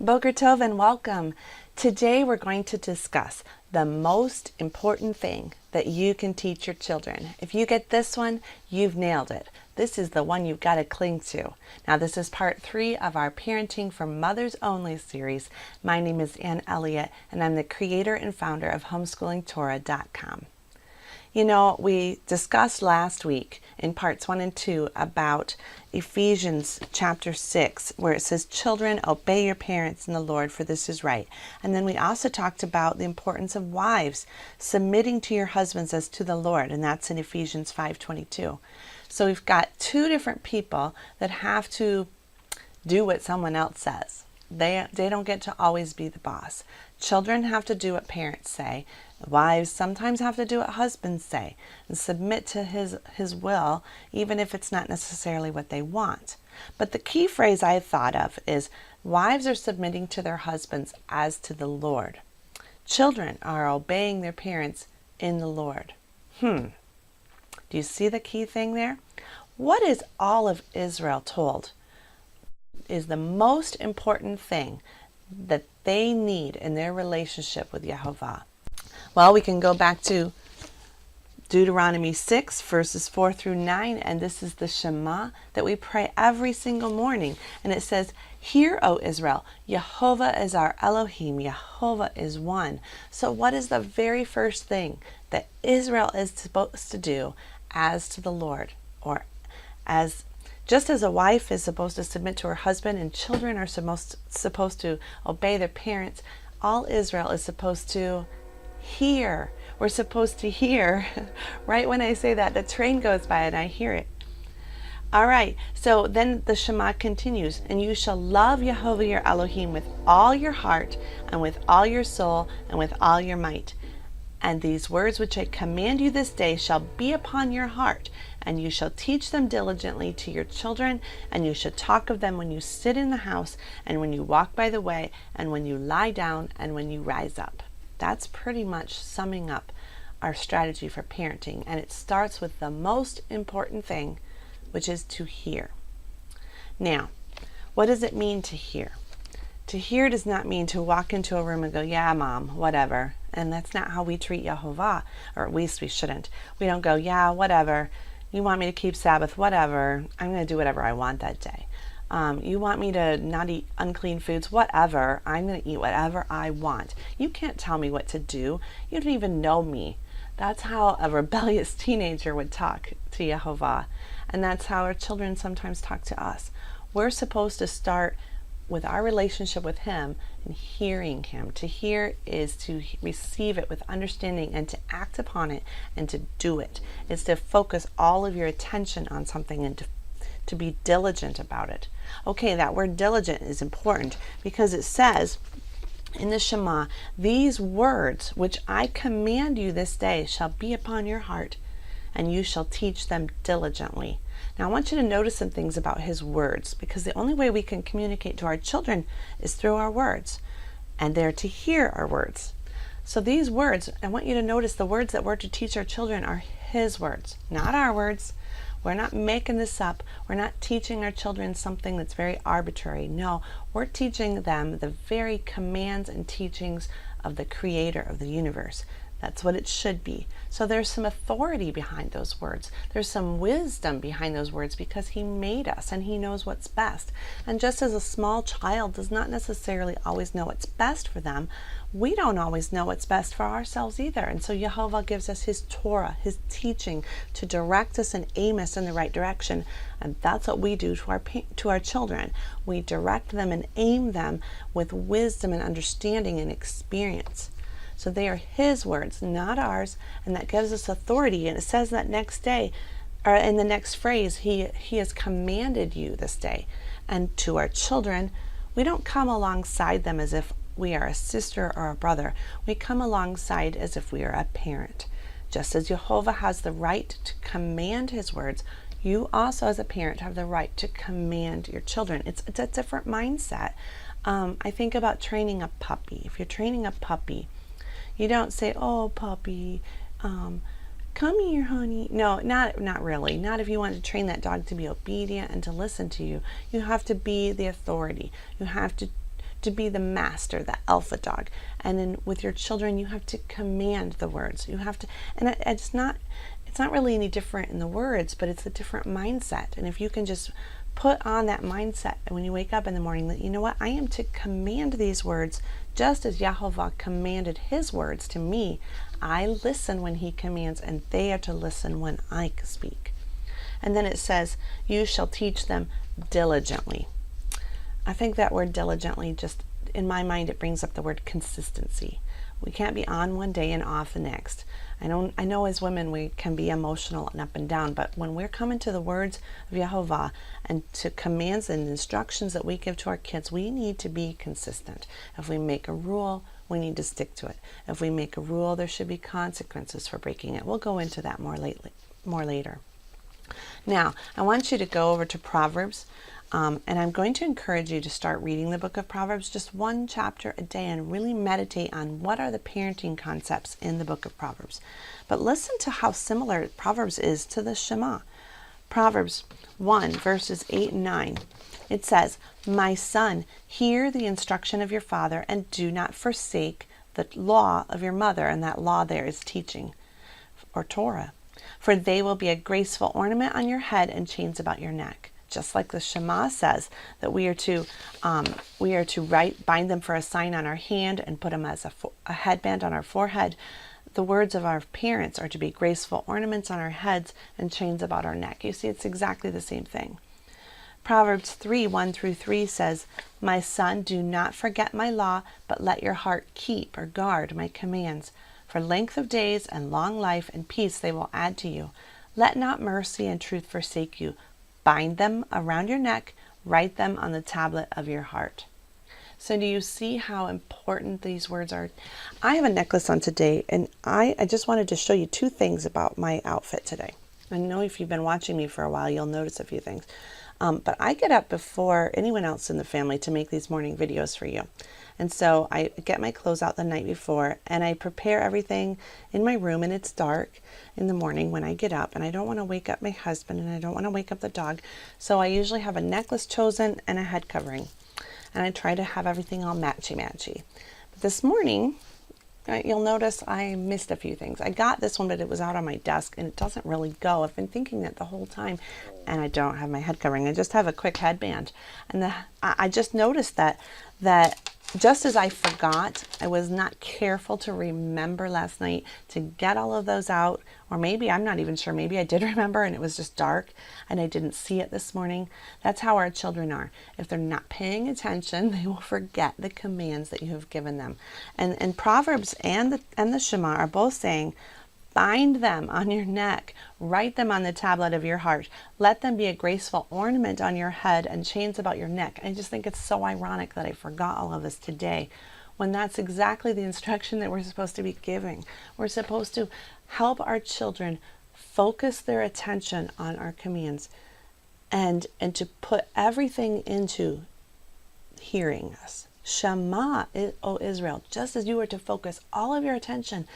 Boker Tov and welcome. Today we're going to discuss the most important thing that you can teach your children. If you get this one, you've nailed it. This is the one you've got to cling to. Now this is part 3 of our Parenting for Mothers Only series. My name is Ann Elliott and I'm the creator and founder of HomeschoolingTorah.com. You know, we discussed last week in parts 1 and 2 about Ephesians chapter 6, where it says, "Children, obey your parents in the Lord, for this is right." And then we also talked about the importance of wives submitting to your husbands as to the Lord, and that's in Ephesians 5:22. So we've got two different people that have to do what someone else says. They don't get to always be the boss. Children have to do what parents say. Wives sometimes have to do what husbands say and submit to his will, even if it's not necessarily what they want. But the key phrase I thought of is wives are submitting to their husbands as to the Lord. Children are obeying their parents in the Lord. Do you see the key thing there? What is all of Israel told is the most important thing that they need in their relationship with Yehovah? Well, we can go back to Deuteronomy 6, verses 4 through 9, and this is the Shema that we pray every single morning. And it says, "Hear, O Israel, Yehovah is our Elohim, Yehovah is one." So what is the very first thing that Israel is supposed to do as to the Lord? Or just as a wife is supposed to submit to her husband and children are supposed to obey their parents, all Israel is supposed to hear. We're supposed to hear. Right when I say that, the train goes by and I hear it. All right, so then the Shema continues, "And you shall love Yehovah your Elohim with all your heart and with all your soul and with all your might. And these words which I command you this day shall be upon your heart, and you shall teach them diligently to your children, and you shall talk of them when you sit in the house, and when you walk by the way, and when you lie down, and when you rise up." That's pretty much summing up our strategy for parenting, and it starts with the most important thing, which is to hear. Now, what does it mean to hear? To hear does not mean to walk into a room and go, "Yeah, Mom, whatever." And that's not how we treat Yehovah, or at least we shouldn't. We don't go, "Yeah, whatever. You want me to keep Sabbath, whatever. I'm going to do whatever I want that day. You want me to not eat unclean foods, whatever. I'm going to eat whatever I want. You can't tell me what to do. You don't even know me." That's how a rebellious teenager would talk to Yehovah. And that's how our children sometimes talk to us. We're supposed to start with our relationship with him and hearing him. To hear is to receive it with understanding and to act upon it and to do it. It's to focus all of your attention on something and to be diligent about it. Okay, that word diligent is important because it says in the Shema, "These words which I command you this day shall be upon your heart, and you shall teach them diligently." Now I want you to notice some things about his words, because the only way we can communicate to our children is through our words, and they're to hear our words. So these words, I want you to notice the words that we're to teach our children are his words, not our words. We're not making this up. We're not teaching our children something that's very arbitrary. No, we're teaching them the very commands and teachings of the creator of the universe. That's what it should be. So there's some authority behind those words. There's some wisdom behind those words because he made us and he knows what's best. And just as a small child does not necessarily always know what's best for them, we don't always know what's best for ourselves either. And so Yehovah gives us his Torah, his teaching, to direct us and aim us in the right direction. And that's what we do to our children. We direct them and aim them with wisdom and understanding and experience. So they are his words, not ours, and that gives us authority. And it says that next day, or in the next phrase, he has commanded you this day. And to our children, we don't come alongside them as if we are a sister or a brother. We come alongside as if we are a parent. Just as Yehovah has the right to command his words, you also as a parent have the right to command your children. It's a different mindset. I think about training a puppy. If you're training a puppy, you don't say, "Oh, puppy, come here, honey." No, not really. Not if you want to train that dog to be obedient and to listen to you. You have to be the authority. You have to to be the master, the alpha dog. And then with your children, you have to command the words. You have to, and it's not really any different in the words, but it's a different mindset. And if you can just put on that mindset when you wake up in the morning that, you know what, I am to command these words just as Yahovah commanded his words to me. I listen when he commands, and they are to listen when I speak. And then it says, you shall teach them diligently. I think that word diligently, just in my mind, it brings up the word consistency. We can't be on one day and off the next. I know as women we can be emotional and up and down, but when we're coming to the words of Yahovah and to commands and instructions that we give to our kids, we need to be consistent. If we make a rule, we need to stick to it. If we make a rule, there should be consequences for breaking it. We'll go into that more later. Now, I want you to go over to Proverbs, and I'm going to encourage you to start reading the book of Proverbs, just one chapter a day, and really meditate on what are the parenting concepts in the book of Proverbs. But listen to how similar Proverbs is to the Shema. Proverbs 1, verses 8 and 9. It says, my son, hear the instruction of your father, and do not forsake the law of your mother. And that law there is teaching, or Torah. For they will be a graceful ornament on your head and chains about your neck. Just like the Shema says that we are to bind them for a sign on our hand and put them as a headband on our forehead. The words of our parents are to be graceful ornaments on our heads and chains about our neck. You see, it's exactly the same thing. Proverbs 3, 1 through 3 says, my son, do not forget my law, but let your heart keep or guard my commands. For length of days and long life and peace they will add to you. Let not mercy and truth forsake you. Bind them around your neck, write them on the tablet of your heart. So do you see how important these words are? I have a necklace on today, and I just wanted to show you two things about my outfit today. I know if you've been watching me for a while, you'll notice a few things. But I get up before anyone else in the family to make these morning videos for you. And so I get my clothes out the night before, and I prepare everything in my room, and it's dark in the morning when I get up, and I don't want to wake up my husband, and I don't want to wake up the dog. So I usually have a necklace chosen and a head covering, and I try to have everything all matchy-matchy. But this morning, you'll notice I missed a few things. I got this one, but it was out on my desk, and it doesn't really go. I've been thinking that the whole time, and I don't have my head covering. I just have a quick headband. And I just noticed that just as I forgot, I was not careful to remember last night to get all of those out, or maybe, I'm not even sure, maybe I did remember and it was just dark and I didn't see it this morning. That's how our children are. If they're not paying attention, they will forget the commands that you have given them. And Proverbs and the Shema are both saying, bind them on your neck, write them on the tablet of your heart. Let them be a graceful ornament on your head and chains about your neck. I just think it's so ironic that I forgot all of this today, when that's exactly the instruction that we're supposed to be giving. We're supposed to help our children focus their attention on our commands and to put everything into hearing us. Shema, O Israel, just as you are to focus all of your attention,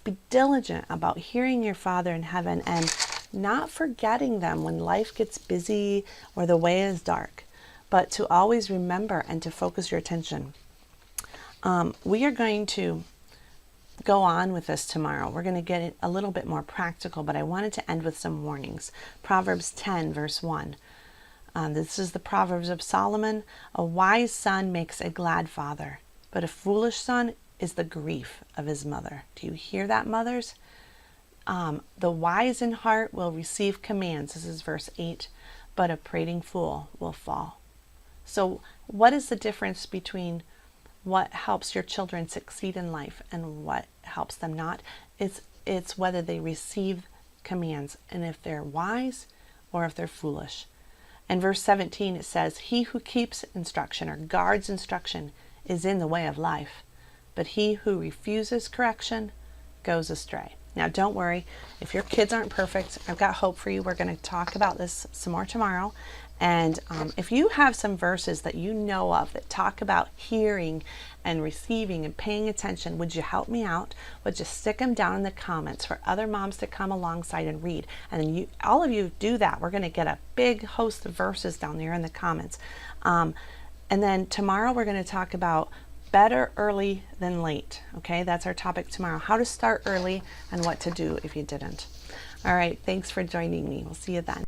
be diligent about hearing your Father in heaven and not forgetting them when life gets busy or the way is dark, but to always remember and to focus your attention. We are going to go on with this tomorrow. We're going to get it a little bit more practical, but I wanted to end with some warnings. Proverbs 10, verse 1. This is the Proverbs of Solomon. A wise son makes a glad father, but a foolish son is the grief of his mother. Do you hear that, mothers? The wise in heart will receive commands. This is verse 8. But a prating fool will fall. So what is the difference between what helps your children succeed in life and what helps them not? It's whether they receive commands and if they're wise or if they're foolish. In verse 17 it says, he who keeps instruction or guards instruction is in the way of life, but he who refuses correction goes astray. Now, don't worry. If your kids aren't perfect, I've got hope for you. We're going to talk about this some more tomorrow. And if you have some verses that you know of that talk about hearing and receiving and paying attention, would you help me out? Would you stick them down in the comments for other moms to come alongside and read? And then all of you do that. We're going to get a big host of verses down there in the comments. And then tomorrow we're going to talk about better early than late. Okay, that's our topic tomorrow. How to start early and what to do if you didn't. All right, thanks for joining me. We'll see you then.